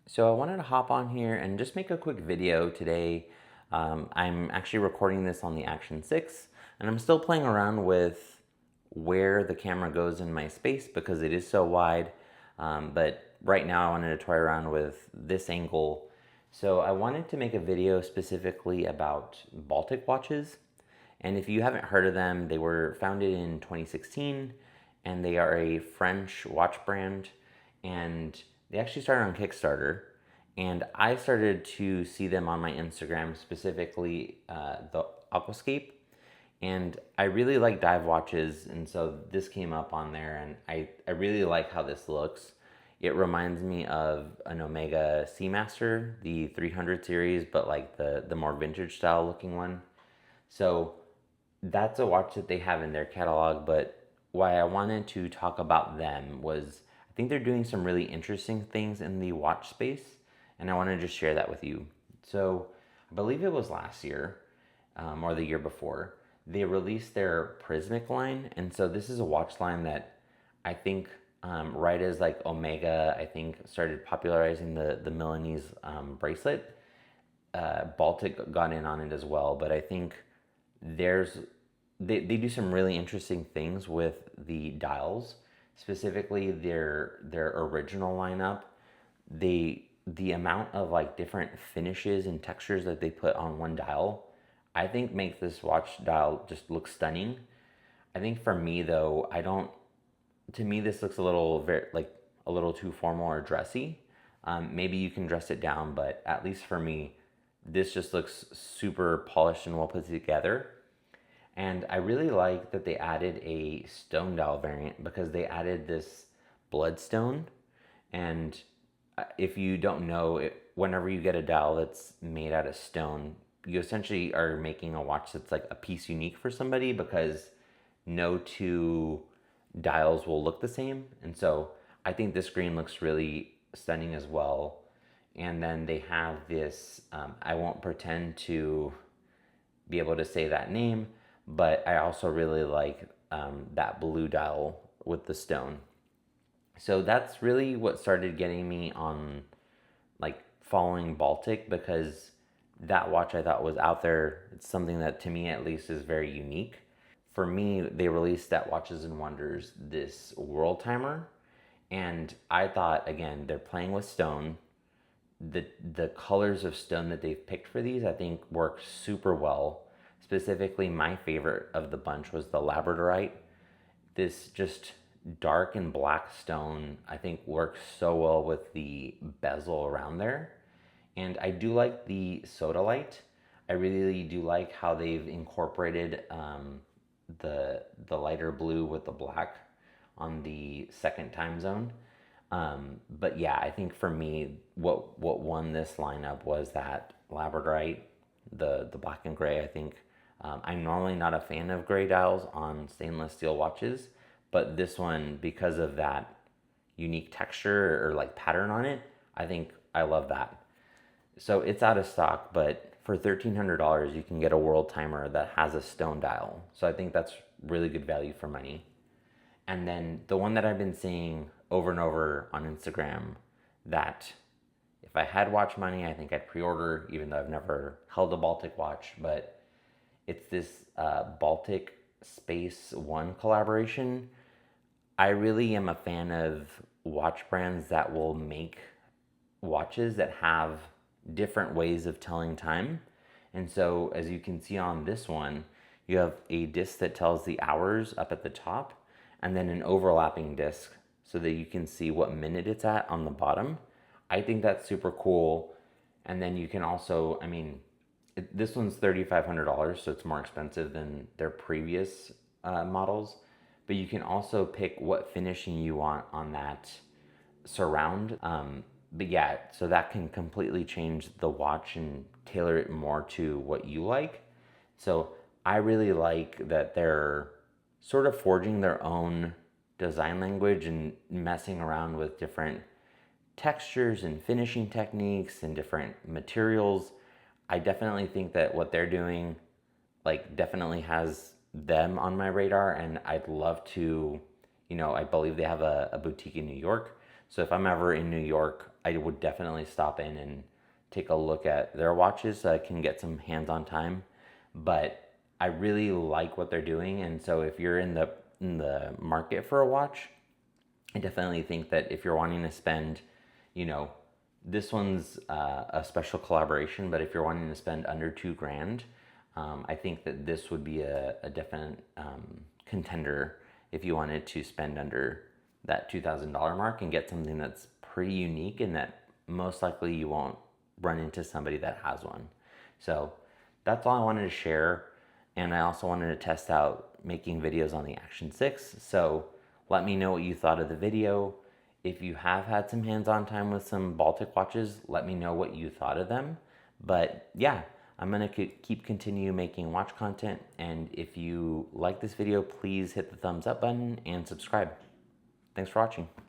So I wanted to hop on here and just make a quick video today. I'm actually recording this on the Action 6, and I'm still playing around with where the camera goes in my space because it is so wide. But right now I wanted to toy around with this angle. So I wanted to make a video specifically about Baltic Watches. And if you haven't heard of them, they were founded in 2016 and they are a French watch brand. And they actually started on Kickstarter. And I started to see them on my Instagram, specifically the Aquascaphe. And I really like dive watches, and so this came up on there, and I really like how this looks. It reminds me of an Omega Seamaster, the 300 series, but like the more vintage style looking one. So that's a watch that they have in their catalog, but why I wanted to talk about them was I think they're doing some really interesting things in the watch space, and I want to just share that with you. So I believe it was last year or the year before, they released their Prismic line, and so this is a watch line that I think right as like Omega, I think started popularizing the Milanese bracelet. Baltic got in on it as well, but I think there's they do some really interesting things with the dials, specifically their original lineup. The amount of like different finishes and textures that they put on one dial, I think makes this watch dial just look stunning. I think for me though, I don't. To me, this looks a little very like a little too formal or dressy. Maybe you can dress it down, but at least for me, this just looks super polished and well put together. And I really like that they added a stone dial variant because they added this bloodstone. And if you don't know, whenever you get a dial that's made out of stone, you essentially are making a watch that's like a piece unique for somebody because no two dials will look the same. And so I think this green looks really stunning as well. And then they have this, I won't pretend to be able to say that name, but I also really like that blue dial with the stone. So that's really what started getting me on like following Baltic because that watch I thought was out there. It's something that to me at least is very unique. For me, they released at Watches and Wonders this world timer, and I thought again they're playing with stone. The colors of stone that they've picked for these I think work super well. Specifically, my favorite of the bunch was the labradorite. This just dark and black stone I think works so well with the bezel around there. And I do like the sodalite. I really do like how they've incorporated the lighter blue with the black on the second time zone. But yeah, I think for me, what won this lineup was that labradorite, the black and gray. I think I'm normally not a fan of gray dials on stainless steel watches, but this one, because of that unique texture or like pattern on it, I think I love that. So it's out of stock, but for $1,300, you can get a world timer that has a stone dial. So I think that's really good value for money. And then the one that I've been seeing over and over on Instagram that if I had watch money, I think I'd pre order, even though I've never held a Baltic watch. But it's this Baltic SpaceOne collaboration. I really am a fan of watch brands that will make watches that have different ways of telling time. And so, as you can see on this one, you have a disc that tells the hours up at the top, and then an overlapping disc so that you can see what minute it's at on the bottom. I think that's super cool. And then you can also, I mean, this one's $3,500, so it's more expensive than their previous models. But you can also pick what finishing you want on that surround. But yeah, so that can completely change the watch and tailor it more to what you like. So I really like that they're sort of forging their own design language and messing around with different textures and finishing techniques and different materials. I definitely think that what they're doing like definitely has them on my radar, and I'd love to, I believe they have a boutique in New York. So if I'm ever in New York, I would definitely stop in and take a look at their watches so I can get some hands-on time. But I really like what they're doing, and so if you're in the market for a watch, I definitely think that if you're wanting to spend, you know, this one's a special collaboration, but if you're wanting to spend under $2,000, I think that this would be a definite contender if you wanted to spend under that $2,000 mark and get something that's pretty unique and that most likely you won't run into somebody that has one. So that's all I wanted to share. And I also wanted to test out making videos on the Action 6. So let me know what you thought of the video. If you have had some hands-on time with some Baltic watches, let me know what you thought of them. But yeah, I'm gonna continue making watch content. And if you like this video, please hit the thumbs up button and subscribe. Thanks for watching.